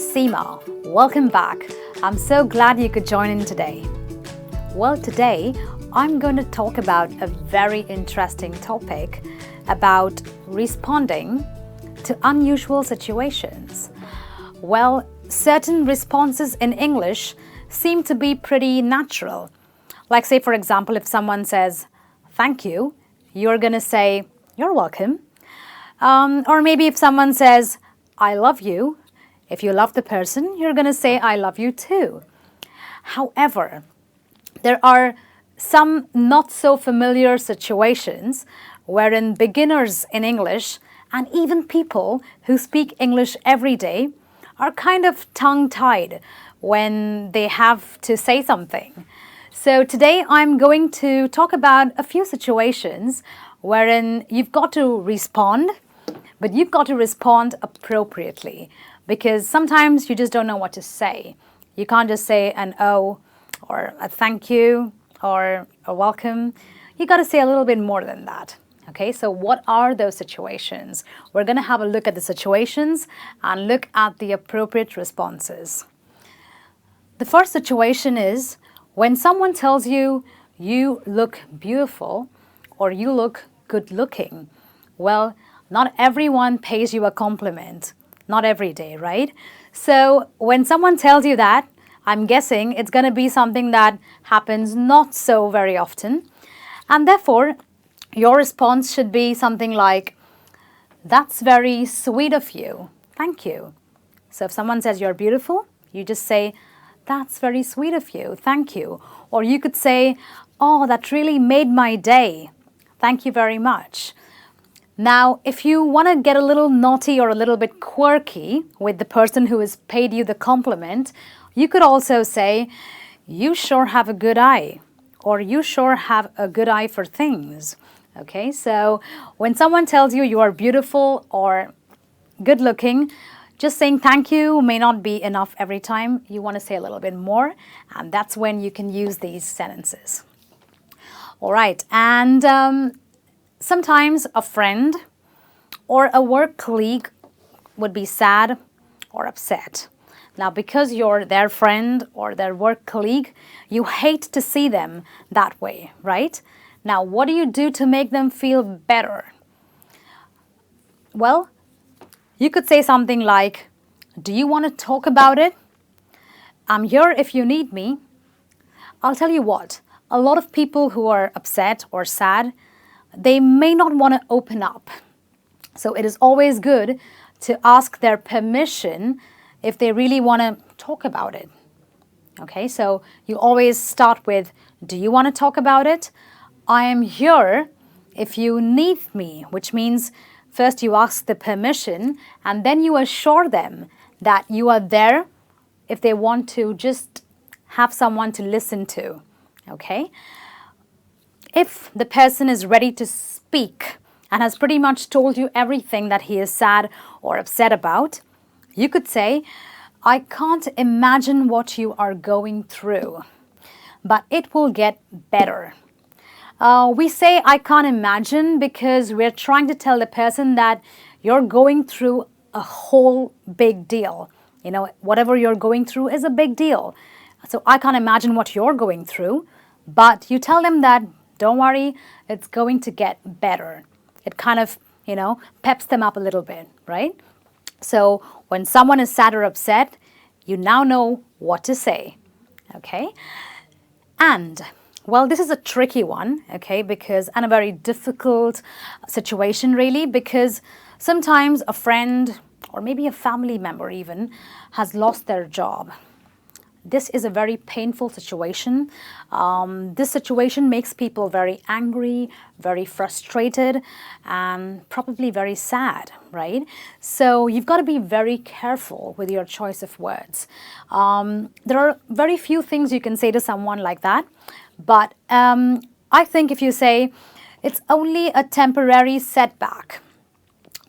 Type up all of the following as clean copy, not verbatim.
Seema. Welcome back. I'm so glad you could join in today. Well, today I'm going to talk about a very interesting topic about responding to unusual situations. Well, certain responses in English seem to be pretty natural. Like, say, for example, if someone says, "Thank you," you're going to say, "You're welcome." Or maybe if someone says, "I love you," if you love the person, you're going to say, "I love you too." However, there are some not so familiar situations wherein beginners in English and even people who speak English every day are kind of tongue-tied when they have to say something. So today I'm going to talk about a few situations wherein you've got to respond, but you've got to respond appropriately, because sometimes you just don't know what to say. You can't just say an "oh" or a "thank you" or a "welcome." You got to say a little bit more than that. Okay, so what are those situations? We're going to have a look at the situations and look at the appropriate responses. The first situation is when someone tells you, "You look beautiful," or "You look good looking." Well, not everyone pays you a compliment. Not every day, right? So when someone tells you that, I'm guessing it's going to be something that happens not so very often. And therefore, your response should be something like, "That's very sweet of you. Thank you." So if someone says you're beautiful, you just say, "That's very sweet of you. Thank you." Or you could say, "Oh, that really made my day. Thank you very much." Now, if you want to get a little naughty or a little bit quirky with the person who has paid you the compliment, you could also say, "You sure have a good eye," or "You sure have a good eye for things." Okay, so when someone tells you you are beautiful or good looking, just saying thank you may not be enough every time. You want to say a little bit more, and that's when you can use these sentences. All right, and sometimes a friend or a work colleague would be sad or upset. Now, because you're their friend or their work colleague, you hate to see them that way, right? Now, what do you do to make them feel better? Well, you could say something like, "Do you want to talk about it? I'm here if you need me." I'll tell you what, a lot of people who are upset or sad, they may not want to open up. So it is always good to ask their permission if they really want to talk about it. Okay, so you always start with, "Do you want to talk about it? I am here if you need me," which means first you ask the permission and then you assure them that you are there if they want to just have someone to listen to. Okay? If the person is ready to speak and has pretty much told you everything that he is sad or upset about, you could say, "I can't imagine what you are going through, but it will get better." We say "I can't imagine" because we're trying to tell the person that you're going through a whole big deal. You know, whatever you're going through is a big deal. So I can't imagine what you're going through, but you tell them that, "Don't worry, it's going to get better." It kind of, peps them up a little bit, right? So when someone is sad or upset, you now know what to say, okay? And, well, this is a tricky one, okay, and a very difficult situation, really, because sometimes a friend or maybe a family member even has lost their job. This is a very painful situation. This situation makes people very angry, very frustrated, and probably very sad, right? So you've got to be very careful with your choice of words. There are very few things you can say to someone like that, but I think if you say, "It's only a temporary setback,"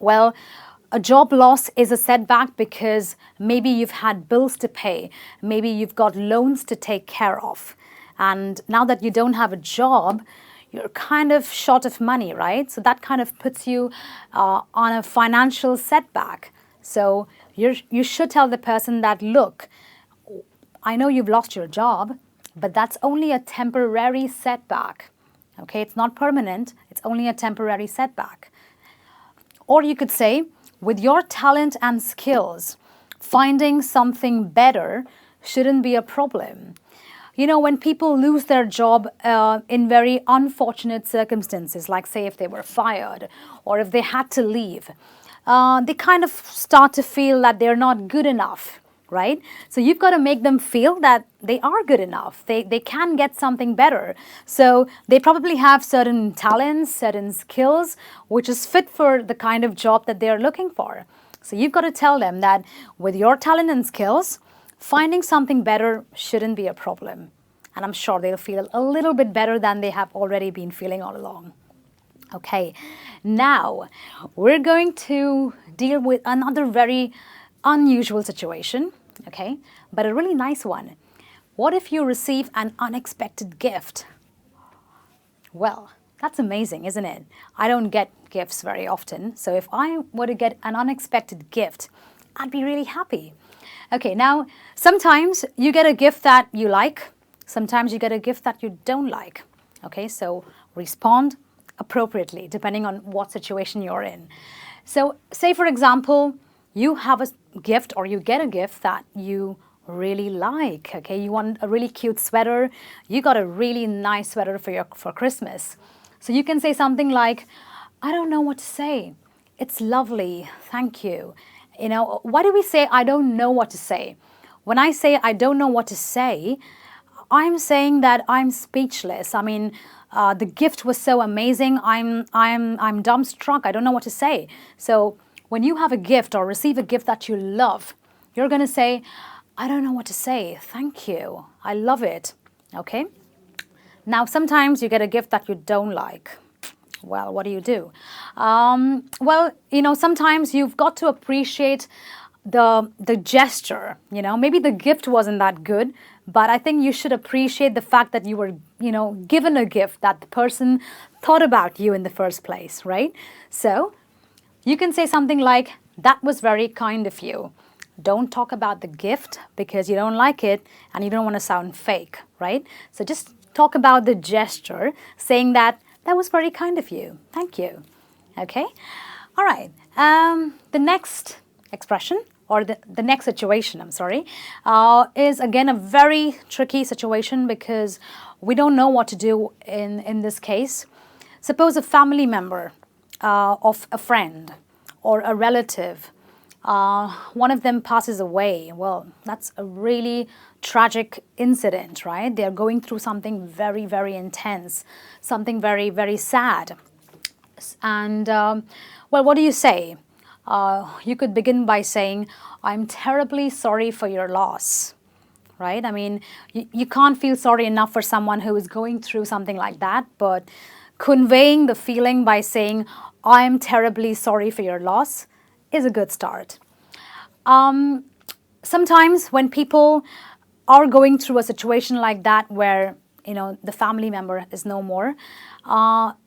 well, a job loss is a setback because maybe you've had bills to pay, maybe you've got loans to take care of. And now that you don't have a job, you're kind of short of money, right? So that kind of puts you on a financial setback. So you should tell the person that, look, I know you've lost your job, but that's only a temporary setback. Okay, it's not permanent, it's only a temporary setback. Or you could say, with your talent and skills, finding something better shouldn't be a problem. You know, when people lose their job in very unfortunate circumstances, like say if they were fired or if they had to leave, they kind of start to feel that they're not good enough, right? So you've got to make them feel that they are good enough. They can get something better. So they probably have certain talents, certain skills, which is fit for the kind of job that they're looking for. So you've got to tell them that with your talent and skills, finding something better shouldn't be a problem. And I'm sure they'll feel a little bit better than they have already been feeling all along. Okay, now we're going to deal with another very unusual situation, okay, but a really nice one. What if you receive an unexpected gift? Well, that's amazing, isn't it? I don't get gifts very often, so if I were to get an unexpected gift, I'd be really happy. Okay, now sometimes you get a gift that you like, sometimes you get a gift that you don't like. Okay, so respond appropriately depending on what situation you're in. So say for example, you have a gift or you get a gift that you really like. Okay, you want a really cute sweater, you got a really nice sweater for Christmas. So you can say something like, I don't know what to say. It's lovely, thank you. You know, why do we say I don't know what to say? When I say I don't know what to say, I'm saying that I'm speechless. I mean, the gift was so amazing. I'm dumbstruck. I don't know what to say. So when you have a gift or receive a gift that you love, you're going to say, I don't know what to say. Thank you. I love it. Okay. Now, sometimes you get a gift that you don't like. Well, what do? Well, you know, sometimes you've got to appreciate the gesture. You know, maybe the gift wasn't that good, but I think you should appreciate the fact that you were, you know, given a gift, that the person thought about you in the first place, right? So you can say something like, that was very kind of you. Don't talk about the gift because you don't like it and you don't want to sound fake, right? So just talk about the gesture, saying that was very kind of you. Thank you. Okay? All right. The next expression, or the next situation, I'm sorry, is again a very tricky situation because we don't know what to do in this case. Suppose a family member of a friend or a relative, one of them passes away. Well, that's a really tragic incident, right? They're going through something very, very intense, something very, very sad. And, well, what do you say? You could begin by saying, I'm terribly sorry for your loss, right? I mean, you can't feel sorry enough for someone who is going through something like that, but conveying the feeling by saying, I'm terribly sorry for your loss is a good start. Sometimes when people are going through a situation like that where, you know, the family member is no more,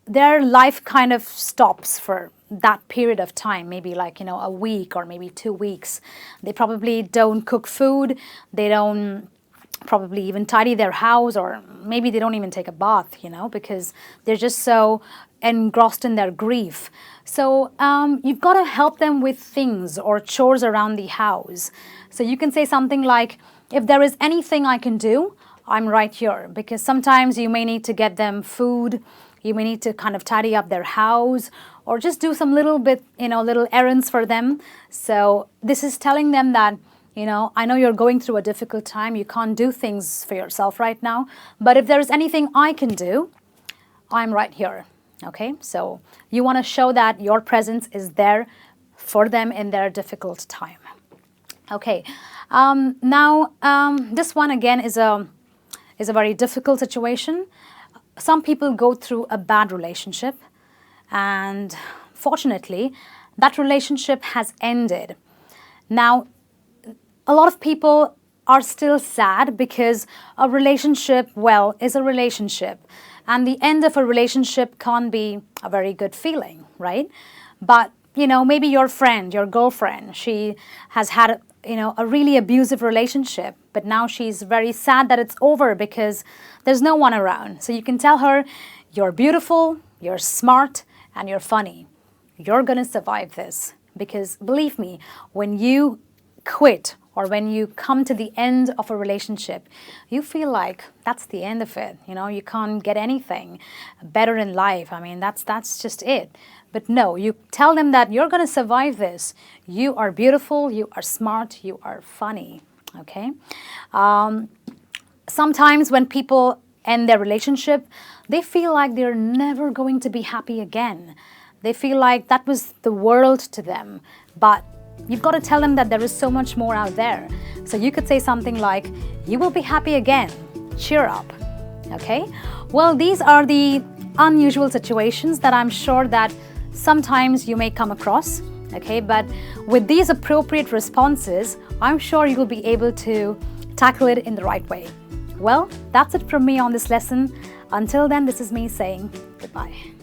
their life kind of stops for that period of time, maybe like, you know, a week or maybe 2 weeks. They probably don't cook food, they don't probably even tidy their house, or maybe they don't even take a bath, you know, because they're just so engrossed in their grief. So you've got to help them with things or chores around the house. So you can say something like, if there is anything I can do, I'm right here. Because sometimes you may need to get them food, you may need to kind of tidy up their house, or just do some little bit, you know, little errands for them. So this is telling them that, you know, I know you're going through a difficult time, you can't do things for yourself right now, but if there is anything I can do, I'm right here. Okay, so you want to show that your presence is there for them in their difficult time. Okay, now this one again is a very difficult situation. Some people go through a bad relationship, and fortunately, that relationship has ended. Now, a lot of people are still sad because a relationship, well, is a relationship. And the end of a relationship can't be a very good feeling, right? But maybe your friend, your girlfriend, she has had, a really abusive relationship, but now she's very sad that it's over because there's no one around. So you can tell her, you're beautiful, you're smart, and you're funny. You're going to survive this. Because believe me, when you quit or when you come to the end of a relationship, you feel like that's the end of it. You can't get anything better in life. I mean, that's just it. But no, you tell them that you're going to survive this. You are beautiful, you are smart, you are funny. Okay? Sometimes when people end their relationship, they feel like they're never going to be happy again. They feel like that was the world to them. But you've got to tell them that there is so much more out there. So you could say something like, you will be happy again. Cheer up. Okay? Well, these are the unusual situations that I'm sure that sometimes you may come across. Okay? But with these appropriate responses, I'm sure you will be able to tackle it in the right way. Well, that's it from me on this lesson. Until then, this is me saying goodbye.